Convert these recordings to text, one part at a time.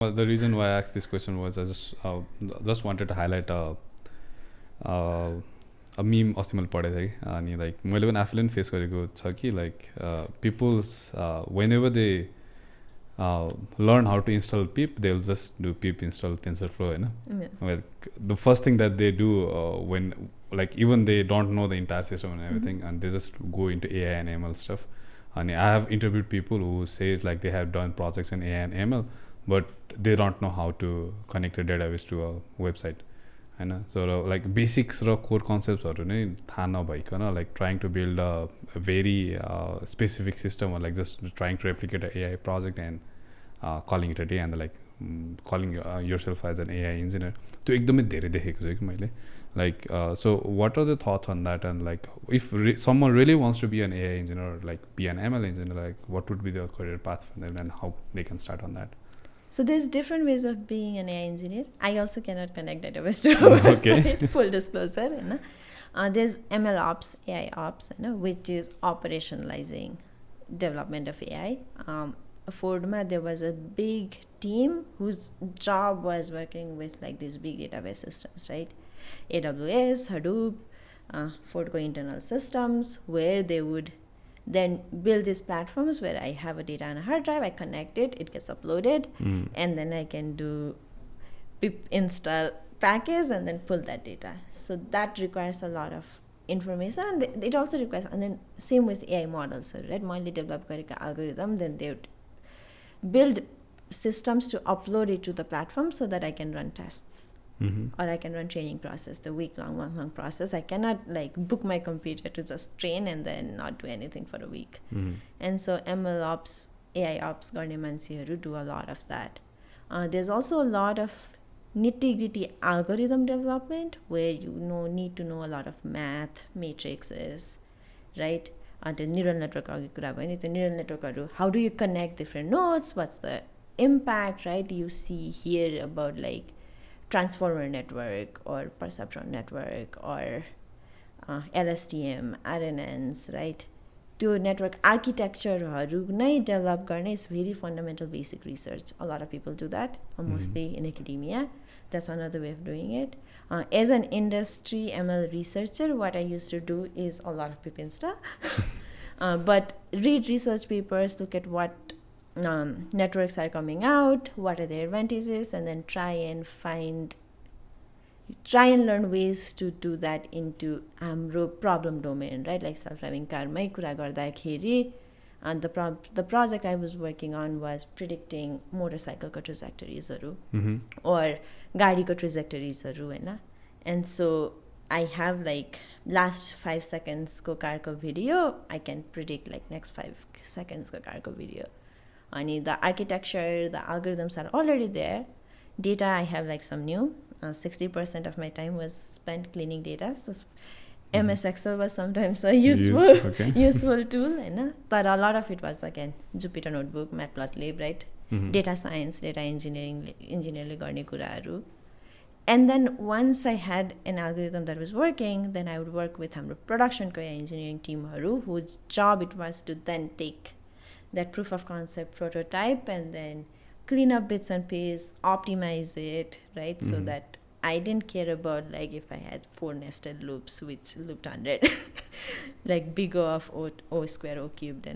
Well, the reason why I asked this question was I just wanted to highlight a meme अस्ति मैले पढेको थिएँ कि अनि लाइक मैले पनि आफूले पनि फेस गरेको छ कि like peoples whenever they learn how to install pip, they'll just do pip install TensorFlow, like the first thing that they do when like even they don't know the entire system and everything, and they just go into AI and ML stuff. And I have interviewed people who says like they have done projects in AI and ML, but they don't know how to connect a database to a website. So like basics or core concepts or like trying to build a very specific system, or like just trying to replicate an AI project and calling it a day, and like calling yourself as an AI engineer. So ekdamai धेरै देखेको छु कि मैले. Like so what are the thoughts on that, and like if someone really wants to be an AI engineer or like be an ML engineer, like what would be the career path for them and how they can start on that? So there's different ways of being an AI engineer. I also cannot connect database to a website, full disclosure. There's ML ops, AI ops, which is operationalizing development of AI. Fordma, there was a big team whose job was working with like these big database systems, right? AWS, Hadoop, Fordco internal systems, where they would then build these platforms where I have a data on a hard drive, I connect it, it gets uploaded, and then I can do pip install package and then pull that data. So that requires a lot of information, and it also requires, and then same with AI models, right? Mainly develop gareka algorithm, then they would build systems to upload it to the platform so that I can run tests. Or I can run training process, the week-long, month-long process. I cannot like book my computer to just train and then not do anything for a week. And so ML ops, AI ops गर्ने मान्छेहरू do a lot of that. There's also a lot of nitty-gritty algorithm development where you need to know a lot of math, matrices, right? The neural network कुरा भयो नि, the neural network, how do you connect different nodes? What's the impact, right? You see here about like transformer network or perceptron network or LSTM, RNNs, right? त्यो network architecture नै develop गर्ने is very fundamental basic research. A lot of people do that, mostly in academia. That's another way of doing it. As an industry ML researcher, what I used to do is a lot of pip insta. But read research papers, look at what networks are coming out, what are their advantages, and then try and learn ways to do that into problem domain, right? Like self-driving car mai kura garदाखेरि, and the project I was working on was predicting motorcycle trajectories or gadi trajectories, and so I have like last 5 seconds ko car ko video, I can predict like next 5 seconds ko car ko video. And the architecture, the algorithms are already there. Data, I have like some new. 60% of my time was spent cleaning data. So MS Excel was sometimes a useful tool. But a lot of it was again Jupyter Notebook, Matplotlib, right? Data science, data engineering गर्ने कुराहरू. And then once I had an algorithm that was working, then I would work with हाम्रो production engineering team whose job it was to then take that proof of concept prototype and then clean up bits and pieces, optimize it, right? So that I didn't care about like if I had 4 nested loops which looped 100, like big O of O square O cubed,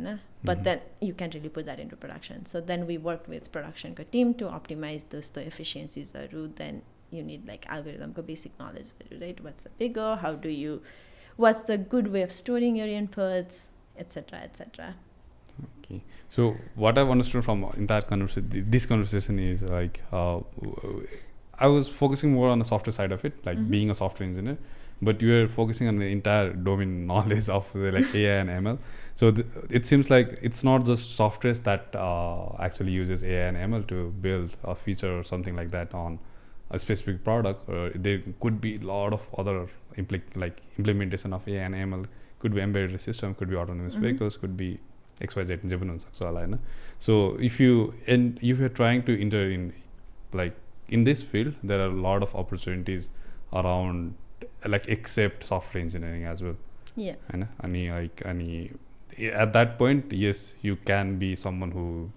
but then you can't really put that into production. So then we worked with production team to optimize those efficiencies. Then you need like algorithm basic knowledge, right? What's the big O? What's the good way of storing your inputs, etc., etc. Okay. So what I've understood from entire this conversation is like I was focusing more on the software side of it, like being a software engineer, but you are focusing on the entire domain knowledge of like AI and ML. So it seems like it's not just software that actually uses AI and ML to build a feature or something like that on a specific product. There could be a lot of other implementation of AI and ML. Could be embedded system, could be autonomous vehicles, could be XYZ जे पनि हुनसक्छ होला हैन. So if you're trying to enter in like in this field, there are a lot of opportunities around like except software engineering as well. Yeah. And at that point, yes, you can be someone who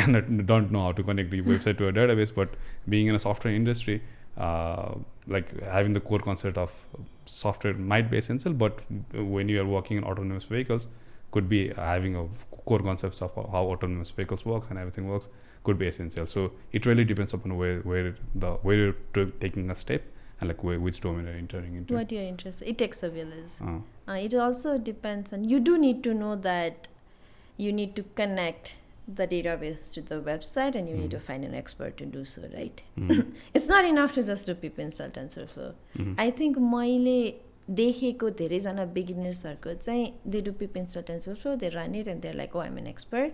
don't know how to connect the website to a database. But being in a software industry, like having the core concept of software might be essential, but when you are working in autonomous vehicles, could be having a core concepts of how autonomous vehicles works and everything works could be essential. So it really depends upon where you're taking a step, and like which domain you're entering into. What you're interested. It takes a village. It also depends on, you do need to know that you need to connect the database to the website, and you need to find an expert to do so, right? It's not enough to just do pip install TensorFlow. I think मैले देखेको धेरैजना बिगिनर्सहरूको चाहिँ they do pip install TensorFlow, they run it and they're like, oh, I'm an expert.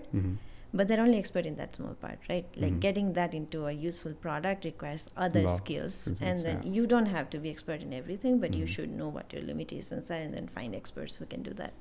But they're only expert in that small part, right? Like getting that into a useful product requires other skills. And then you don't have to be expert in everything, but you should know what your limitations are and then find experts who can do that.